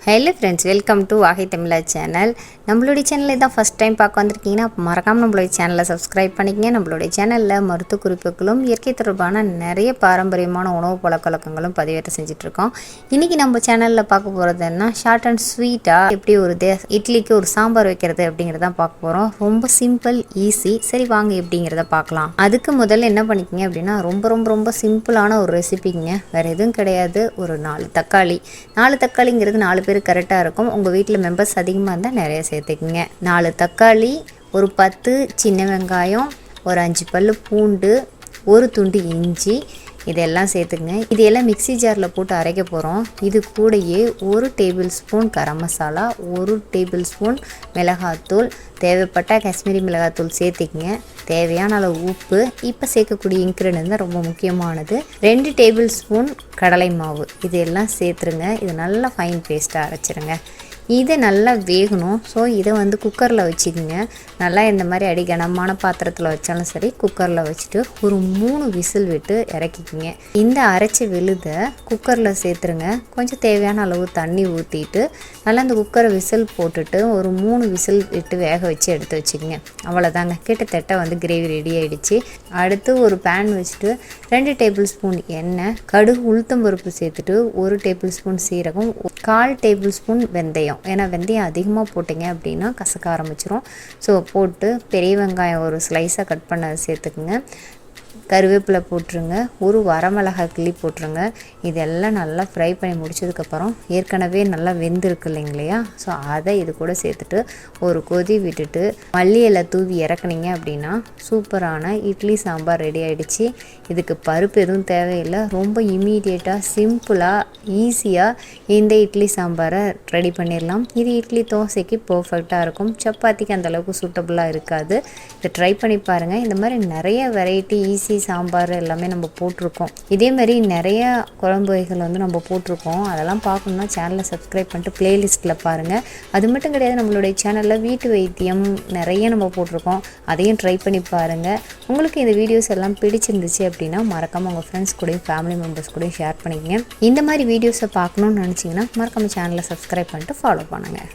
Hello friends, welcome to Vaagai Tamila channel. நம்மளுடைய சேனலை தான் ஃபர்ஸ்ட் டைம் பார்க்க வந்திருக்கீங்கன்னா மறக்காம நம்மளுடைய சேனலை சப்ஸ்கிரைப் பண்ணிக்கங்க. நம்மளுடைய சேனல்ல மருத்துவ குறிப்புகளும் இயற்கை தொடர்பான நிறைய பாரம்பரியமான உணவு பழக்கவழக்கங்களும் பதிவேற்றம் செஞ்சுட்டு இருக்கோம். இன்னைக்கு நம்ம சேனல்ல பார்க்க போறது என்ன ஷார்ட் அண்ட் ஸ்வீட்டா எப்படி ஒரு இட்லிக்கு ஒரு சாம்பார் வைக்கிறது அப்படிங்கறத பார்க்க போறோம். ரொம்ப சிம்பிள் ஈஸி. சரி வாங்க எப்படிங்கறத பார்க்கலாம். அதுக்கு முதல்ல என்ன பண்ணிக்கங்க அப்படினா ரொம்ப சிம்பிளான ஒரு ரெசிபிங்க. வேற எதுவும் கிடையாது. ஒரு 4 தக்காளி. 4 தக்காளிங்கிறது 4 பேர் கரெக்டா இருக்கும். உங்க வீட்ல மெம்பர்ஸ் அதிகமா இருந்தா நிறைய சேர்த்துக்குங்க. 4 தக்காளி, ஒரு 10 சின்ன வெங்காயம், ஒரு 5 பல்லு பூண்டு, ஒரு துண்டு இஞ்சி இதெல்லாம் சேர்த்துக்குங்க. இதெல்லாம் மிக்ஸி ஜாரில் போட்டு அரைக்க போகிறோம். இது கூடயே 1 table spoon garam masala, 1 table spoon மிளகாத்தூள், தேவைப்பட்ட காஷ்மீரி மிளகாத்தூள் சேர்த்துக்குங்க. தேவையான அளவு உப்பு. இப்போ சேர்க்கக்கூடிய இன்க்ரீடியன்ட் தான் ரொம்ப முக்கியமானது. 2 டேபிள் ஸ்பூன் கடலை மாவு இதெல்லாம் சேர்த்துருங்க. இது நல்லா ஃபைன் பேஸ்ட்டாக அரைச்சிருங்க. இதை நல்லா வேகணும். ஸோ இதை குக்கரில் வச்சுக்கோங்க. நல்லா இந்த மாதிரி அடிகனமான பாத்திரத்தில் வச்சாலும் சரி குக்கரில் வச்சுட்டு ஒரு 3 விசில் விட்டு இறக்கிக்கிங்க. இந்த அரைச்ச விழுதை குக்கரில் சேர்த்துருங்க. கொஞ்சம் தேவையான அளவு தண்ணி ஊற்றிட்டு நல்லா அந்த குக்கரை விசில் போட்டுட்டு ஒரு 3 விசில் விட்டு வேக வச்சு எடுத்து வச்சுக்கோங்க. அவ்வளோதாங்க, கிட்டத்தட்ட கிரேவி ரெடி ஆகிடுச்சு. அடுத்து ஒரு பேன் வச்சுட்டு 2 டேபிள் ஸ்பூன் எண்ணெய், கடுகு உளுத்தம் பருப்பு சேர்த்துட்டு 1 டேபிள் ஸ்பூன் சீரகம், 1/4 டேபிள் ஸ்பூன் வெந்தயம். ஏன்னா வெந்தயம் அதிகமாக போட்டிங்க அப்படின்னா கசக்க ஆரம்பிச்சிரும். ஸோ போட்டு பெரிய வெங்காயம் ஒரு ஸ்லைஸாக கட் பண்ண சேர்த்துக்குங்க. கருவேப்பிலை போட்டுருங்க. ஒரு வரமிளகாய் கிள்ளி போட்டுருங்க. இதெல்லாம் நல்லா ஃப்ரை பண்ணி முடிச்சதுக்கப்புறம் ஏற்கனவே நல்லா வெந்திருக்கு இல்லைங்களையா, ஸோ அதை இது கூட சேர்த்துட்டு ஒரு கொதி விட்டுட்டு மல்லி இலை தூவி இறக்குனீங்க அப்படின்னா சூப்பரான இட்லி சாம்பார் ரெடி ஆகிடுச்சு. இதுக்கு பருப்பு எதுவும் தேவையில்லை. ரொம்ப இமீடியட்டாக சிம்பிளாக ஈஸியாக இந்த இட்லி சாம்பாரை ரெடி பண்ணிடலாம். இது இட்லி தோசைக்கு பர்ஃபெக்டாக இருக்கும். சப்பாத்திக்கு அந்தளவுக்கு சூட்டபுளாக இருக்காது. இதை ட்ரை பண்ணி பாருங்கள். இந்த மாதிரி நிறைய வெரைட்டி ஈஸி சாம்பார் எல்லாமே நம்ம போட்டிருக்கோம். இதே மாதிரி நிறைய குழம்பு வகைகள் நம்ம போட்டிருக்கோம். அதெல்லாம் பார்க்கணுன்னா சேனலை சப்ஸ்கிரைப் பண்ணிட்டு பிளேலிஸ்ட்டில் பாருங்கள். அது மட்டும் கிடையாது, நம்மளுடைய சேனலில் வீட்டு வைத்தியம் நிறைய நம்ம போட்டிருக்கோம். அதையும் ட்ரை பண்ணி பாருங்கள். உங்களுக்கு இந்த வீடியோஸ் எல்லாம் பிடிச்சிருந்துச்சு அப்படின்னா மறக்காமல் உங்கள் ஃப்ரெண்ட்ஸ் கூடயும் ஃபேமிலி மெம்பர்ஸ் கூடயும் ஷேர் பண்ணிக்கங்க. இந்த மாதிரி வீடியோஸை பார்க்கணுன்னு நினச்சிங்கன்னா மறக்காமல் சேனலை சப்ஸ்கிரைப் பண்ணிட்டு ஃபாலோ பண்ணுங்கள்.